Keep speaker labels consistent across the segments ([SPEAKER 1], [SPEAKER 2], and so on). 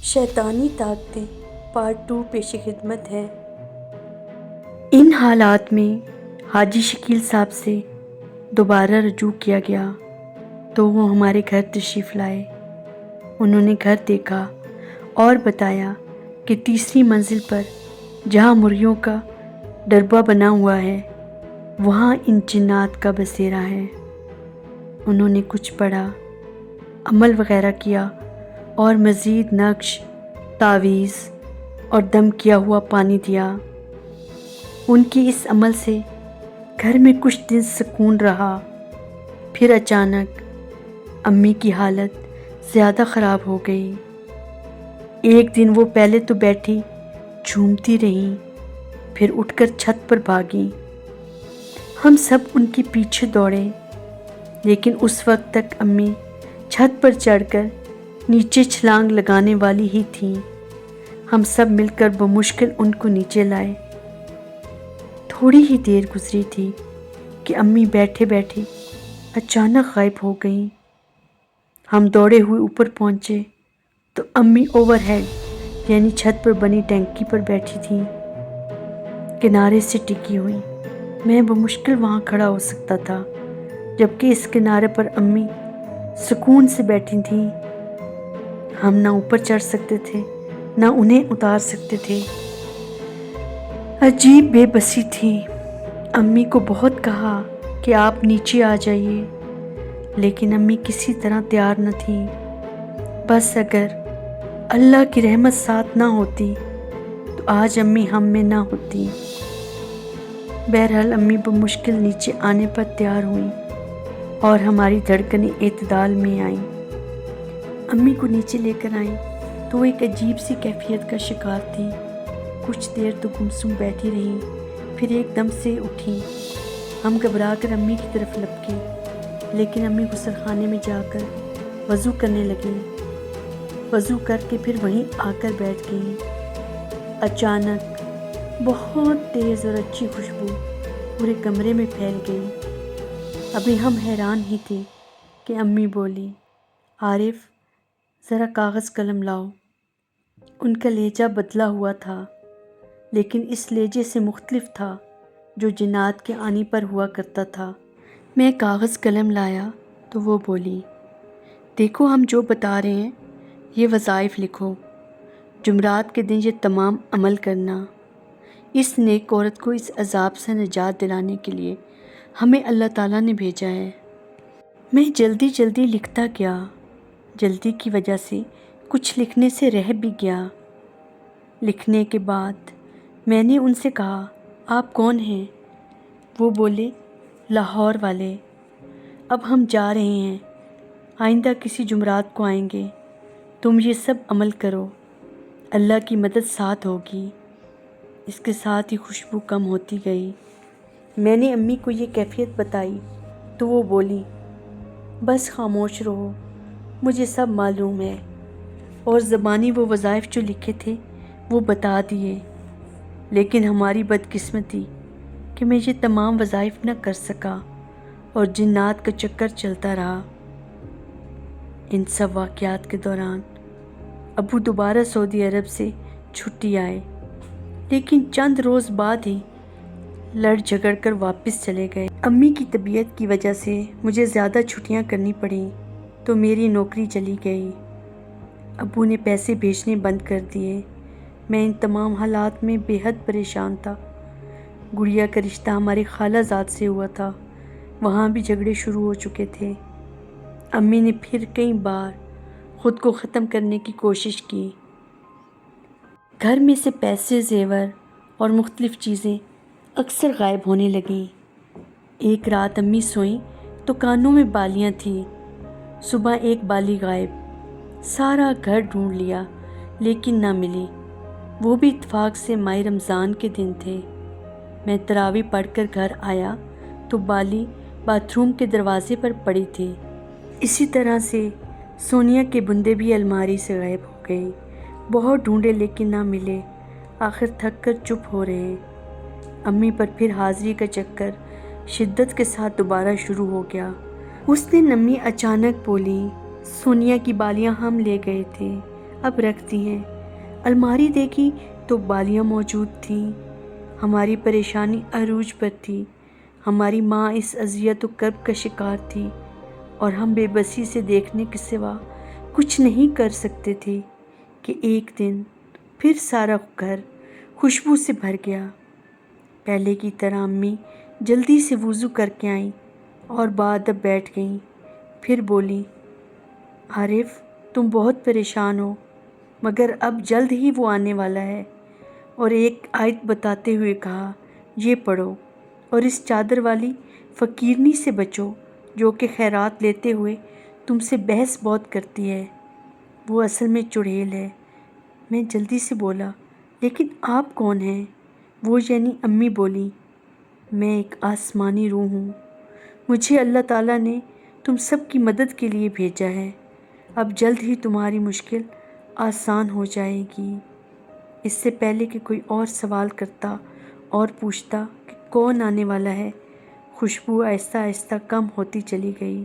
[SPEAKER 1] شیطانی طاقتیں پارٹ 2 پیش خدمت ہے۔ ان حالات میں حاجی شکیل صاحب سے دوبارہ رجوع کیا گیا تو وہ ہمارے گھر تشریف لائے۔ انہوں نے گھر دیکھا اور بتایا کہ تیسری منزل پر جہاں مرغیوں کا ڈربہ بنا ہوا ہے وہاں ان جنات کا بسیرا ہے۔ انہوں نے کچھ پڑھا، عمل وغیرہ کیا اور مزید نقش، تعویذ اور دم کیا ہوا پانی دیا۔ ان کی اس عمل سے گھر میں کچھ دن سکون رہا، پھر اچانک امی کی حالت زیادہ خراب ہو گئی۔ ایک دن وہ پہلے تو بیٹھی جھومتی رہیں، پھر اٹھ کر چھت پر بھاگیں۔ ہم سب ان کے پیچھے دوڑے، لیکن اس وقت تک امی چھت پر چڑھ کر نیچے چھلانگ لگانے والی ہی تھیں۔ ہم سب مل کر بمشکل ان کو نیچے لائے۔ تھوڑی ہی دیر گزری تھی کہ امی بیٹھے بیٹھے اچانک غائب ہو گئیں۔ ہم دوڑے ہوئے اوپر پہنچے تو امی اوور ہیڈ یعنی چھت پر بنی ٹینکی پر بیٹھی تھیں، کنارے سے ٹکی ہوئی۔ میں بمشکل وہاں کھڑا ہو سکتا تھا، جبکہ اس کنارے پر امی سکون سے بیٹھی تھیں۔ ہم نہ اوپر چڑھ سکتے تھے نہ انہیں اتار سکتے تھے۔ عجیب بے بسی تھی۔ امی کو بہت کہا کہ آپ نیچے آ جائیے، لیکن امی کسی طرح تیار نہ تھیں۔ بس اگر اللہ کی رحمت ساتھ نہ ہوتی تو آج امی ہم میں نہ ہوتی۔ بہرحال امی بمشکل نیچے آنے پر تیار ہوئیں اور ہماری دھڑکنیں اعتدال میں آئیں۔ امی کو نیچے لے کر آئیں تو وہ ایک عجیب سی کیفیت کا شکار تھی۔ کچھ دیر تو گمسم بیٹھی رہیں، پھر ایک دم سے اٹھیں۔ ہم گھبرا کر امی کی طرف لپکے، لیکن امی غسل خانے میں جا کر وضو کرنے لگیں۔ وضو کر کے پھر وہیں آ کر بیٹھ گئیں۔ اچانک بہت تیز اور اچھی خوشبو پورے کمرے میں پھیل گئی۔ ابھی ہم حیران ہی تھے کہ امی بولی، عارف ذرا کاغذ قلم لاؤ۔ ان کا لہجہ بدلا ہوا تھا، لیکن اس لہجے سے مختلف تھا جو جنات کے آنے پر ہوا کرتا تھا۔ میں کاغذ قلم لایا تو وہ بولی، دیکھو ہم جو بتا رہے ہیں یہ وظائف لکھو۔ جمعرات کے دن یہ تمام عمل کرنا۔ اس نیک عورت کو اس عذاب سے نجات دلانے کے لیے ہمیں اللہ تعالیٰ نے بھیجا ہے۔ میں جلدی جلدی لکھتا گیا۔ جلدی کی وجہ سے کچھ لکھنے سے رہ بھی گیا۔ لکھنے کے بعد میں نے ان سے کہا، آپ کون ہیں؟ وہ بولے، لاہور والے۔ اب ہم جا رہے ہیں، آئندہ کسی جمعرات کو آئیں گے۔ تم یہ سب عمل کرو، اللہ کی مدد ساتھ ہوگی۔ اس کے ساتھ ہی خوشبو کم ہوتی گئی۔ میں نے امی کو یہ کیفیت بتائی تو وہ بولی، بس خاموش رہو، مجھے سب معلوم ہے۔ اور زبانی وہ وظائف جو لکھے تھے وہ بتا دیے، لیکن ہماری بدقسمتی کہ میں یہ تمام وظائف نہ کر سکا اور جنات کا چکر چلتا رہا۔ ان سب واقعات کے دوران ابو دوبارہ سعودی عرب سے چھٹی آئے، لیکن چند روز بعد ہی لڑ جھگڑ کر واپس چلے گئے۔ امی کی طبیعت کی وجہ سے مجھے زیادہ چھٹیاں کرنی پڑیں تو میری نوکری چلی گئی۔ ابو نے پیسے بھیجنے بند کر دیے۔ میں ان تمام حالات میں بے حد پریشان تھا۔ گڑیا کا رشتہ ہماری خالہ زاد سے ہوا تھا، وہاں بھی جھگڑے شروع ہو چکے تھے۔ امی نے پھر کئی بار خود کو ختم کرنے کی کوشش کی۔ گھر میں سے پیسے، زیور اور مختلف چیزیں اکثر غائب ہونے لگیں۔ ایک رات امی سوئیں تو کانوں میں بالیاں تھیں۔ صبح ایک بالی غائب۔ سارا گھر ڈھونڈ لیا لیکن نہ ملی۔ وہ بھی اتفاق سے ماہ رمضان کے دن تھے۔ میں تراویح پڑھ کر گھر آیا تو بالی باتھ روم کے دروازے پر پڑی تھی۔ اسی طرح سے سونیا کے بندے بھی الماری سے غائب ہو گئے۔ بہت ڈھونڈے لیکن نہ ملے۔ آخر تھک کر چپ ہو رہے۔ امی پر پھر حاضری کا چکر شدت کے ساتھ دوبارہ شروع ہو گیا۔ اس دن امی اچانک بولی، سونیا کی بالیاں ہم لے گئے تھے، اب رکھ دی ہیں۔ الماری دیکھی تو بالیاں موجود تھیں۔ ہماری پریشانی عروج پر تھی۔ ہماری ماں اس اذیت و کرب کا شکار تھی اور ہم بے بسی سے دیکھنے کے سوا کچھ نہیں کر سکتے تھے کہ ایک دن پھر سارا گھر خوشبو سے بھر گیا۔ پہلے کی طرح امی جلدی سے وضو کر کے آئیں اور بادب بیٹھ گئیں۔ پھر بولی، عارف تم بہت پریشان ہو، مگر اب جلد ہی وہ آنے والا ہے، اور ایک آیت بتاتے ہوئے کہا، یہ پڑھو اور اس چادر والی فقیرنی سے بچو جو کہ خیرات لیتے ہوئے تم سے بحث بہت کرتی ہے، وہ اصل میں چڑیل ہے۔ میں جلدی سے بولا، لیکن آپ کون ہیں؟ وہ یعنی امی بولی، میں ایک آسمانی روح ہوں، مجھے اللہ تعالیٰ نے تم سب کی مدد کے لیے بھیجا ہے، اب جلد ہی تمہاری مشکل آسان ہو جائے گی۔ اس سے پہلے کہ کوئی اور سوال کرتا اور پوچھتا کہ کون آنے والا ہے، خوشبو آہستہ آہستہ کم ہوتی چلی گئی۔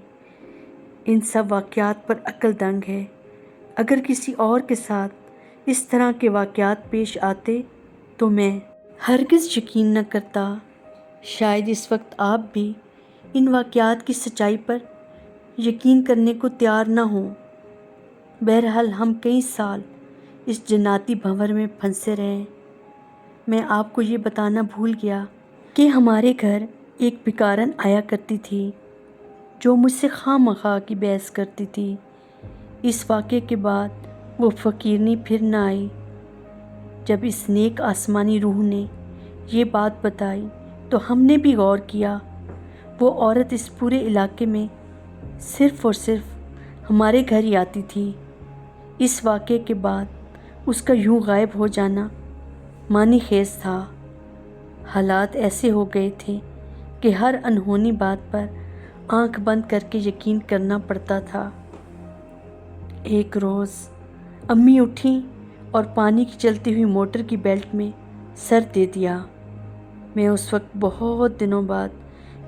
[SPEAKER 1] ان سب واقعات پر عقل دنگ ہے۔ اگر کسی اور کے ساتھ اس طرح کے واقعات پیش آتے تو میں ہرگز یقین نہ کرتا۔ شاید اس وقت آپ بھی ان واقعات کی سچائی پر یقین کرنے کو تیار نہ ہوں۔ بہرحال ہم کئی سال اس جناتی بھنور میں پھنسے رہے۔ میں آپ کو یہ بتانا بھول گیا کہ ہمارے گھر ایک بیکارن آیا کرتی تھی جو مجھ سے خواہ مخواہ کی بحث کرتی تھی۔ اس واقعے کے بعد وہ فقیرنی پھر نہ آئی۔ جب اس نیک آسمانی روح نے یہ بات بتائی تو ہم نے بھی غور کیا، وہ عورت اس پورے علاقے میں صرف اور صرف ہمارے گھر ہی آتی تھی۔ اس واقعے کے بعد اس کا یوں غائب ہو جانا معنی خیز تھا۔ حالات ایسے ہو گئے تھے کہ ہر انہونی بات پر آنکھ بند کر کے یقین کرنا پڑتا تھا۔ ایک روز امی اٹھیں اور پانی کی چلتی ہوئی موٹر کی بیلٹ میں سر دے دیا۔ میں اس وقت بہت دنوں بعد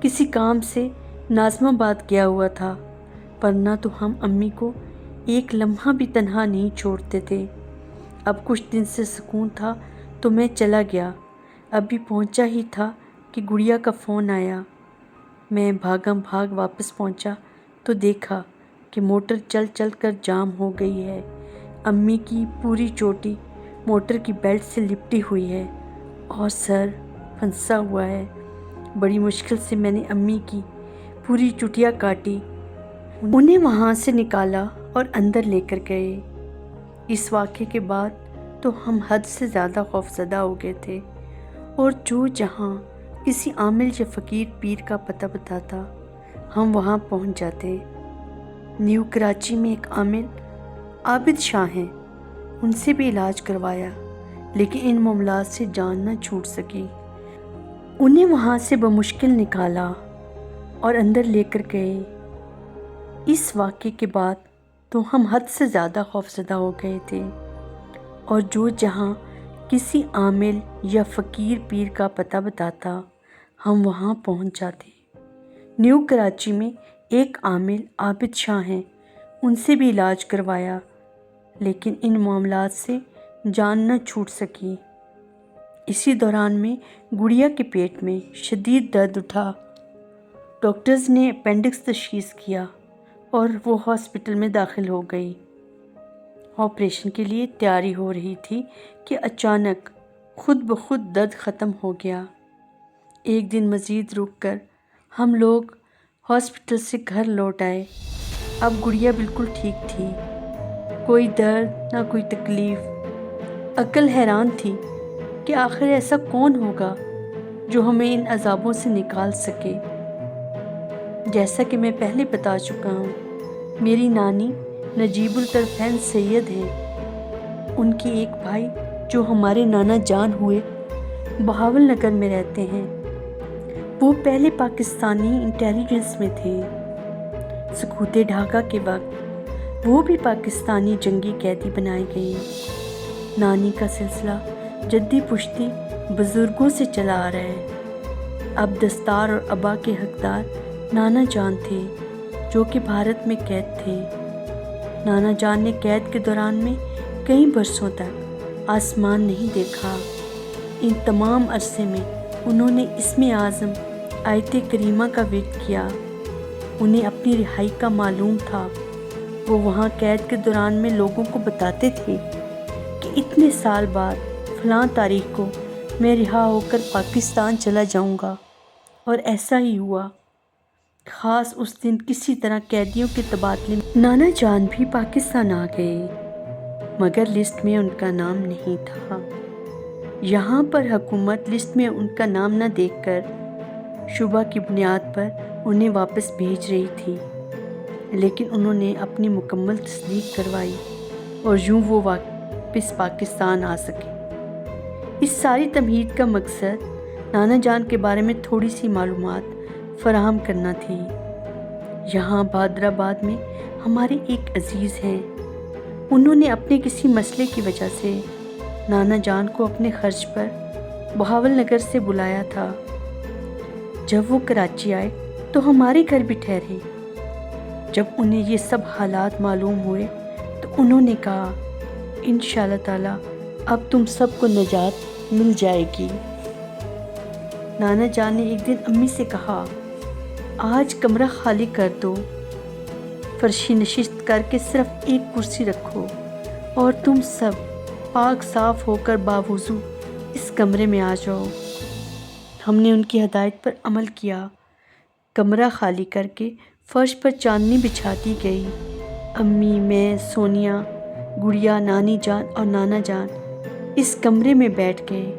[SPEAKER 1] کسی کام سے ناظم آباد گیا ہوا تھا، ورنہ تو ہم امی کو ایک لمحہ بھی تنہا نہیں چھوڑتے تھے۔ اب کچھ دن سے سکون تھا تو میں چلا گیا۔ ابھی پہنچا ہی تھا کہ گڑیا کا فون آیا۔ میں بھاگم بھاگ واپس پہنچا تو دیکھا کہ موٹر چل چل کر جام ہو گئی ہے۔ امی کی پوری چوٹی موٹر کی بیلٹ سے لپٹی ہوئی ہے اور سر پھنسا ہوا ہے۔ بڑی مشکل سے میں نے امی کی پوری چٹیا کاٹی، انہیں وہاں سے نکالا اور اندر لے کر گئے۔ اس واقعے کے بعد تو ہم حد سے زیادہ خوفزدہ ہو گئے تھے، اور جو جہاں کسی عامل یا فقیر پیر کا پتہ بتاتا ہم وہاں پہنچ جاتے۔ نیو کراچی میں ایک عامل عابد شاہ ہیں، ان سے بھی علاج کروایا، لیکن ان معاملات سے جان نہ چھوٹ سکی۔ انہیں وہاں سے بمشکل نکالا اور اندر لے کر گئے۔ اس واقعے کے بعد تو ہم حد سے زیادہ خوفزدہ ہو گئے تھے، اور جو جہاں کسی عامل یا فقیر پیر کا پتہ بتاتا ہم وہاں پہنچ جاتے۔ نیو کراچی میں ایک عامل عابد شاہ ہیں، ان سے بھی علاج کروایا، لیکن ان معاملات سے جان نہ چھوٹ سکی۔ اسی دوران میں گڑیا کے پیٹ میں شدید درد اٹھا۔ ڈاکٹرز نے اپینڈکس تشخیص کیا اور وہ ہاسپٹل میں داخل ہو گئی۔ آپریشن کے لیے تیاری ہو رہی تھی کہ اچانک خود بخود درد ختم ہو گیا۔ ایک دن مزید رک کر ہم لوگ ہاسپٹل سے گھر لوٹ آئے۔ اب گڑیا بالکل ٹھیک تھی، کوئی درد نہ کوئی تکلیف۔ عقل حیران تھی کہ آخر ایسا کون ہوگا جو ہمیں ان عذابوں سے نکال سکے۔ جیسا کہ میں پہلے بتا چکا ہوں، میری نانی نجیب الطرفین سید ہیں۔ ان کے ایک بھائی جو ہمارے نانا جان ہوئے بہاول نگر میں رہتے ہیں، وہ پہلے پاکستانی انٹیلیجنس میں تھے۔ سقوط ڈھاکہ کے وقت وہ بھی پاکستانی جنگی قیدی بنائے گئے۔ نانی کا سلسلہ جدی پشتی بزرگوں سے چلا آ رہا ہے۔ اب دستار اور ابا کے حقدار نانا جان تھے جو کہ بھارت میں قید تھے۔ نانا جان نے قید کے دوران میں کئی برسوں تک آسمان نہیں دیکھا۔ ان تمام عرصے میں انہوں نے اسم اعظم آیت کریمہ کا ورد کیا۔ انہیں اپنی رہائی کا معلوم تھا۔ وہ وہاں قید کے دوران میں لوگوں کو بتاتے تھے کہ اتنے سال بعد فلاں تاریخ کو میں رہا ہو کر پاکستان چلا جاؤں گا، اور ایسا ہی ہوا۔ خاص اس دن کسی طرح قیدیوں کے تبادلے میں نانا جان بھی پاکستان آ گئے، مگر لسٹ میں ان کا نام نہیں تھا۔ یہاں پر حکومت لسٹ میں ان کا نام نہ دیکھ کر شبہ کی بنیاد پر انہیں واپس بھیج رہی تھی، لیکن انہوں نے اپنی مکمل تصدیق کروائی اور یوں وہ واپس پاکستان آ سکے۔ اس ساری تمہید کا مقصد نانا جان کے بارے میں تھوڑی سی معلومات فراہم کرنا تھی۔ یہاں بہادرآباد میں ہمارے ایک عزیز ہیں، انہوں نے اپنے کسی مسئلے کی وجہ سے نانا جان کو اپنے خرچ پر بہاول نگر سے بلایا تھا۔ جب وہ کراچی آئے تو ہمارے گھر بھی ٹھہرے۔ جب انہیں یہ سب حالات معلوم ہوئے تو انہوں نے کہا، انشاءاللہ تعالی اب تم سب کو نجات مل جائے گی۔ نانا جان نے ایک دن امی سے کہا، آج کمرہ خالی کر دو، فرشی نشست کر کے صرف ایک کرسی رکھو اور تم سب پاک صاف ہو کر باوضو اس کمرے میں آ جاؤ۔ ہم نے ان کی ہدایت پر عمل کیا۔ کمرہ خالی کر کے فرش پر چاندنی بچھا دی گئی۔ امی، میں، سونیا، گڑیا، نانی جان اور نانا جان اس کمرے میں بیٹھ گئے۔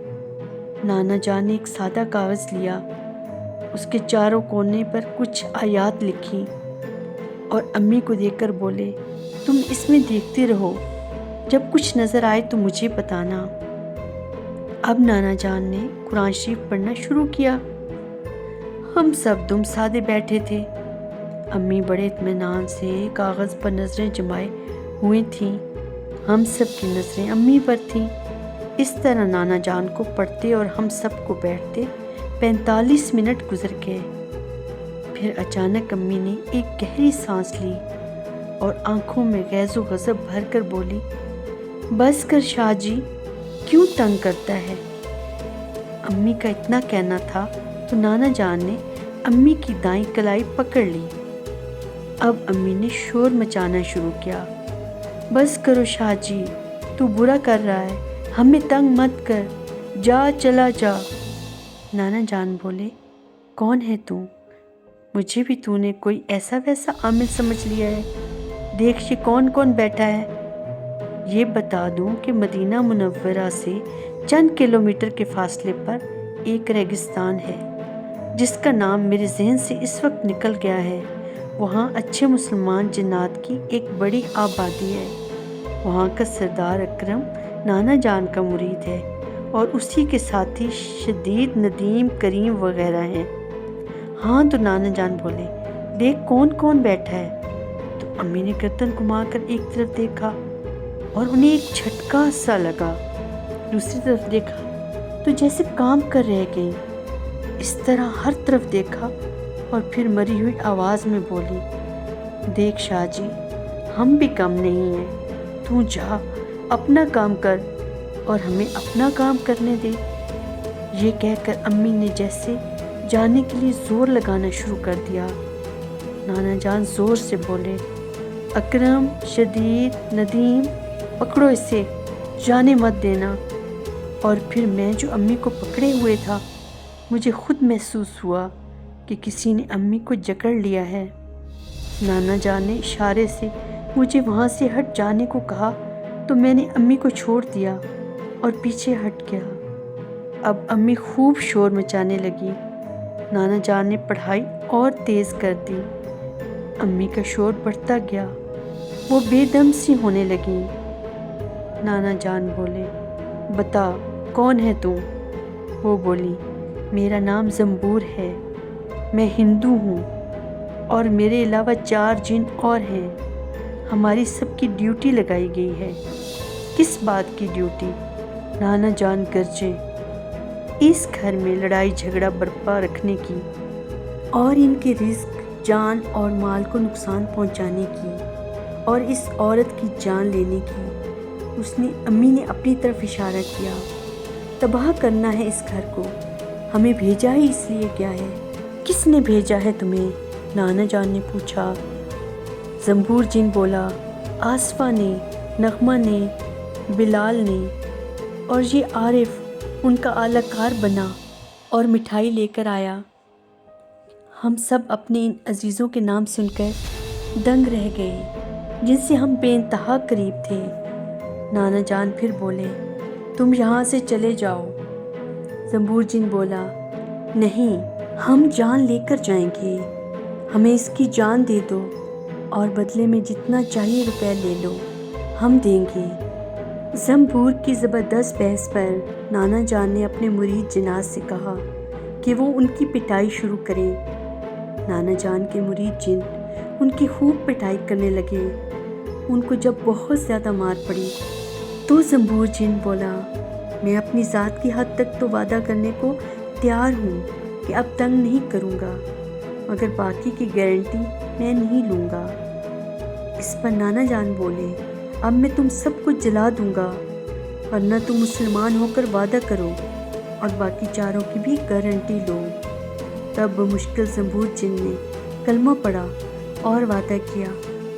[SPEAKER 1] نانا جان نے ایک سادہ کاغذ لیا، اس کے چاروں کونے پر کچھ آیات لکھی اور امی کو دے کر بولے، تم اس میں دیکھتے رہو، جب کچھ نظر آئے تو مجھے بتانا۔ اب نانا جان نے قرآن شریف پڑھنا شروع کیا۔ ہم سب دم سادے بیٹھے تھے۔ امی بڑے اطمینان سے کاغذ پر نظریں جمائے ہوئی تھیں۔ ہم سب کی نظریں امی پر تھیں۔ اس طرح نانا جان کو پڑھتے اور ہم سب کو بیٹھتے 45 منٹ گزر گئے۔ پھر اچانک امی نے ایک گہری سانس لی اور آنکھوں میں غیظ و غضب بھر کر بولی، بس کر شاہ جی، کیوں تنگ کرتا ہے؟ امی کا اتنا کہنا تھا تو نانا جان نے امی کی دائیں کلائی پکڑ لی۔ اب امی نے شور مچانا شروع کیا، بس کرو شاہ جی، تو برا کر رہا ہے، ہمیں تنگ مت کر، جا چلا جا۔ نانا جان بولے، کون ہے تو؟ مجھے بھی تو نے کوئی ایسا ویسا عامل سمجھ لیا ہے؟ دیکھ یہ کون کون بیٹھا ہے۔ یہ بتا دوں کہ مدینہ منورہ سے چند کلومیٹر کے فاصلے پر ایک ریگستان ہے جس کا نام میرے ذہن سے اس وقت نکل گیا ہے۔ وہاں اچھے مسلمان جنات کی ایک بڑی آبادی ہے۔ وہاں کا سردار اکرم نانا جان کا مرید ہے اور اسی کے ساتھی شدید، ندیم، کریم وغیرہ ہیں۔ ہاں تو نانا جان بولے، دیکھ کون کون بیٹھا ہے۔ تو امی نے گردن گھما کر ایک طرف دیکھا اور انہیں ایک جھٹکا سا لگا۔ دوسری طرف دیکھا تو جیسے کام کر رہ گئی۔ اس طرح ہر طرف دیکھا اور پھر مری ہوئی آواز میں بولی، دیکھ شاہ جی، ہم بھی کم نہیں ہیں، تو جا اپنا کام کر اور ہمیں اپنا کام کرنے دے۔ یہ کہہ کر امی نے جیسے جانے کے لیے زور لگانا شروع کر دیا۔ نانا جان زور سے بولے، اکرم، شدید، ندیم، پکڑو اسے، جانے مت دینا۔ اور پھر میں جو امی کو پکڑے ہوئے تھا، مجھے خود محسوس ہوا کہ کسی نے امی کو جکڑ لیا ہے۔ نانا جان نے اشارے سے مجھے وہاں سے ہٹ جانے کو کہا تو میں نے امی کو چھوڑ دیا اور پیچھے ہٹ گیا۔ اب امی خوب شور مچانے لگی۔ نانا جان نے پڑھائی اور تیز کر دی۔ امی کا شور بڑھتا گیا، وہ بے دم سی ہونے لگی۔ نانا جان بولے، بتا کون ہے تو؟ وہ بولی، میرا نام زنبور ہے، میں ہندو ہوں اور میرے علاوہ 4 جن اور ہیں۔ ہماری سب کی ڈیوٹی لگائی گئی ہے۔ کس بات کی ڈیوٹی؟ نانا جان گرجے، اس گھر میں لڑائی جھگڑا برپا رکھنے کی اور ان کے رزق، جان اور مال کو نقصان پہنچانے کی اور اس عورت کی جان لینے کی۔ اس نے امی نے اپنی طرف اشارہ کیا۔ تباہ کرنا ہے اس گھر کو، ہمیں بھیجا ہی اس لیے کیا ہے؟ کس نے بھیجا ہے تمہیں؟ نانا جان نے پوچھا۔ زنبور جن بولا، آصفہ نے، نغمہ نے، بلال نے، اور یہ عارف ان کا اعلی کار بنا اور مٹھائی لے کر آیا۔ ہم سب اپنے ان عزیزوں کے نام سن کر دنگ رہ گئے جن سے ہم بے انتہا قریب تھے۔ نانا جان پھر بولے، تم یہاں سے چلے جاؤ۔ زنبور جن بولا، نہیں، ہم جان لے کر جائیں گے، ہمیں اس کی جان دے دو اور بدلے میں جتنا چاہیے روپے لے لو، ہم دیں گے۔ زنبور کی زبردست بحث پر نانا جان نے اپنے مرید جناز سے کہا کہ وہ ان کی پٹائی شروع کریں۔ نانا جان کے مرید جن ان کی خوب پٹائی کرنے لگے۔ ان کو جب بہت زیادہ مار پڑی تو زنبور جن بولا، میں اپنی ذات کی حد تک تو وعدہ کرنے کو تیار ہوں کہ اب تنگ نہیں کروں گا، مگر باقی کی گارنٹی میں نہیں لوں گا۔ اس پر نانا جان بولے، اب میں تم سب کو جلا دوں گا، ورنہ تم مسلمان ہو کر وعدہ کرو اور باقی چاروں کی بھی گارنٹی لو۔ تب بمشکل زنبور جن نے کلمہ پڑھا اور وعدہ کیا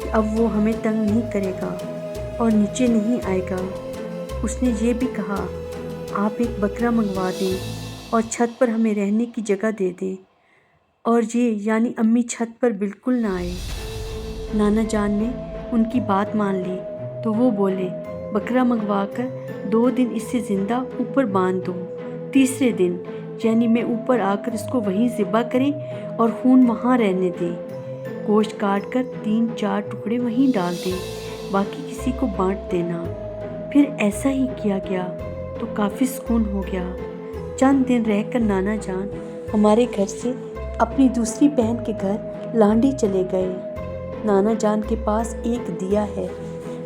[SPEAKER 1] کہ اب وہ ہمیں تنگ نہیں کرے گا اور نیچے نہیں آئے گا۔ اس نے یہ بھی کہا، آپ ایک بکرا منگوا دیں اور چھت پر ہمیں رہنے کی جگہ دے دیں، اور یہ یعنی امی چھت پر بالکل نہ آئے۔ نانا جان نے ان کی بات مان لی تو وہ بولے، بکرا منگوا کر 2 دن اسے زندہ اوپر باندھ دو، تیسرے دن یعنی میں اوپر آ کر اس کو وہیں ذبح کریں اور خون وہاں رہنے دیں، گوشت کاٹ کر 3-4 ٹکڑے وہیں ڈال دیں، باقی کسی کو بانٹ دینا۔ پھر ایسا ہی کیا گیا تو کافی سکون ہو گیا۔ چند دن رہ کر نانا جان ہمارے گھر سے اپنی دوسری بہن کے گھر لانڈی چلے گئے۔ نانا جان کے پاس ایک دیا ہے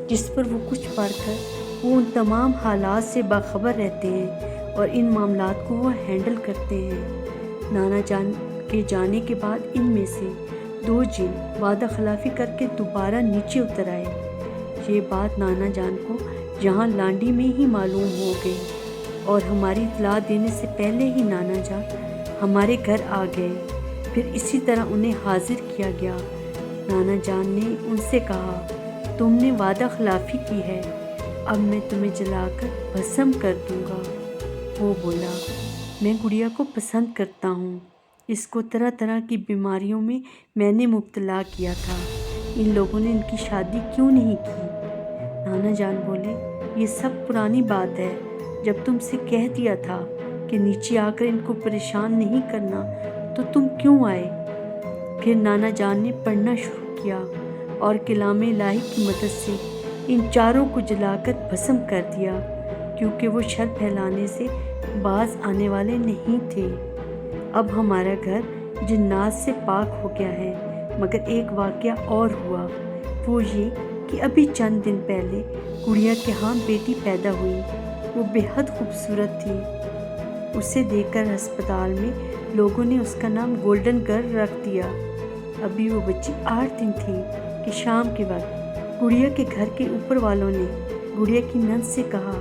[SPEAKER 1] جس پر وہ کچھ پڑھ کر وہ ان تمام حالات سے باخبر رہتے ہیں اور ان معاملات کو وہ ہینڈل کرتے ہیں۔ نانا جان کے جانے کے بعد ان میں سے 2 جن وعدہ خلافی کر کے دوبارہ نیچے اتر آئے۔ یہ بات نانا جان کو یہاں لانڈی میں ہی معلوم ہو گئی اور ہماری اطلاع دینے سے پہلے ہی نانا جان ہمارے گھر آ گئے۔ پھر اسی طرح انہیں حاضر کیا گیا۔ نانا جان نے ان سے کہا، تم نے وعدہ خلافی کی ہے، اب میں تمہیں جلا کر بھسم کر دوں گا۔ وہ بولا، میں گڑیا کو پسند کرتا ہوں، اس کو طرح طرح کی بیماریوں میں نے مبتلا کیا تھا، ان لوگوں نے ان کی شادی کیوں نہیں کی؟ نانا جان بولے، یہ سب پرانی بات ہے، جب تم سے کہہ دیا تھا کہ نیچے آ کر ان کو پریشان نہیں کرنا تو تم کیوں آئے؟ پھر نانا جان نے پڑھنا شروع کیا اور کلام الہی کی مدد سے ان چاروں کو جلا کر بھسم کر دیا، کیونکہ وہ شر پھیلانے سے باز آنے والے نہیں تھے۔ اب ہمارا گھر جنات سے پاک ہو گیا ہے، مگر ایک واقعہ اور ہوا، وہ یہ کہ ابھی چند دن پہلے گڑیا کے ہاں بیٹی پیدا ہوئی۔ وہ بے حد خوبصورت تھی۔ اسے دیکھ کر ہسپتال میں لوگوں نے اس کا نام گولڈن گرل رکھ دیا۔ ابھی وہ بچی 8 دن تھی کہ شام کے وقت گڑیا کے گھر کے اوپر والوں نے گڑیا کی نند سے کہا،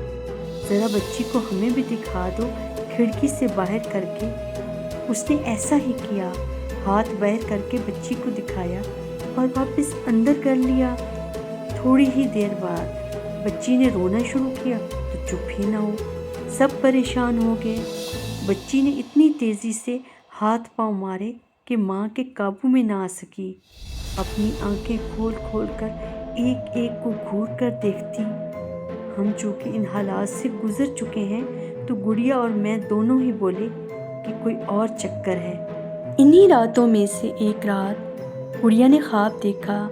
[SPEAKER 1] ذرا بچی کو ہمیں بھی دکھا دو کھڑکی سے باہر کر کے۔ اس نے ایسا ہی کیا، ہاتھ باہر کر کے بچی کو دکھایا اور واپس اندر کر لیا۔ تھوڑی ہی دیر بعد بچی نے رونا شروع کیا تو چپ ہی نہ ہو، سب پریشان ہو گئے۔ بچی نے اتنی تیزی سے ہاتھ پاؤں مارے کہ ماں کے قابو میں نہ آ سکی، اپنی آنکھیں کھول کھول کر ایک ایک کو گھور کر دیکھتی۔ ہم چونکہ ان حالات سے گزر چکے ہیں تو گڑیا اور میں دونوں ہی بولے کہ کوئی اور چکر ہے۔ انہی راتوں میں سے ایک رات گڑیا نے خواب دیکھا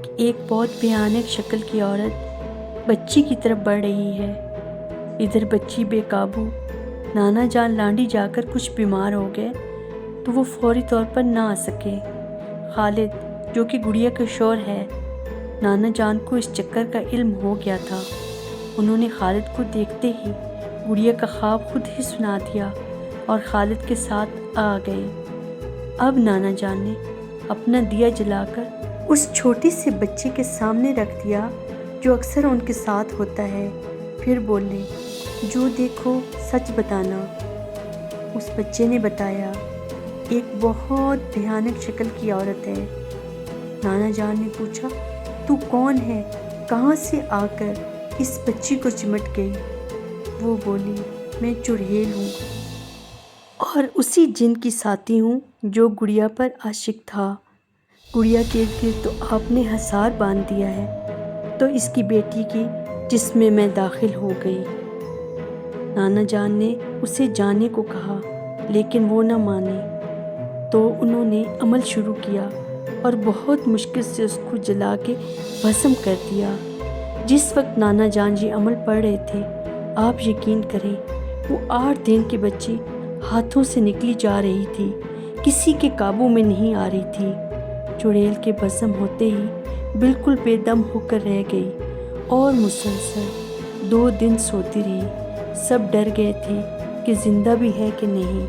[SPEAKER 1] کہ ایک بہت بھیانک شکل کی عورت بچی کی طرف بڑھ رہی ہے۔ ادھر بچی بے قابو، نانا جان لانڈی جا کر کچھ بیمار ہو گئے تو وہ فوری طور پر نہ آ سکے۔ خالد جو کہ گڑیا کا شوہر ہے، نانا جان کو اس چکر کا علم ہو گیا تھا۔ انہوں نے خالد کو دیکھتے ہی گڑیا کا خواب خود ہی سنا دیا اور خالد کے ساتھ آ گئے۔ اب نانا جان نے اپنا دیا جلا کر اس چھوٹی سے بچے کے سامنے رکھ دیا جو اکثر ان کے ساتھ ہوتا ہے۔ پھر بولے، جو دیکھو سچ بتانا۔ اس بچے نے بتایا، ایک بہت بھیانک شکل کی عورت ہے۔ نانا جان نے پوچھا، تو کون ہے؟ کہاں سے آ کر اس بچی کو چمٹ گئی؟ وہ بولی، میں چڑیل ہوں اور اسی جن کی ساتھی ہوں جو گڑیا پر عاشق تھا۔ گڑیا کے ارد گرد تو آپ نے حصار باندھ دیا ہے، تو اس کی بیٹی کی جس میں داخل ہو گئی۔ نانا جان نے اسے جانے کو کہا، لیکن وہ نہ مانے، تو انہوں نے عمل شروع کیا اور بہت مشکل سے اس کو جلا کے بھسم کر دیا۔ جس وقت نانا جان یہ عمل پڑھ رہے تھے، آپ یقین کریں وہ 8 دن کی بچی ہاتھوں سے نکلی جا رہی تھی، کسی کے قابو میں نہیں آ رہی تھی۔ چڑیل کے بھسم ہوتے ہی بالکل بے دم ہو کر رہ گئی اور مسلسل 2 دن سوتی رہی۔ سب ڈر گئے تھے کہ زندہ بھی ہے کہ نہیں۔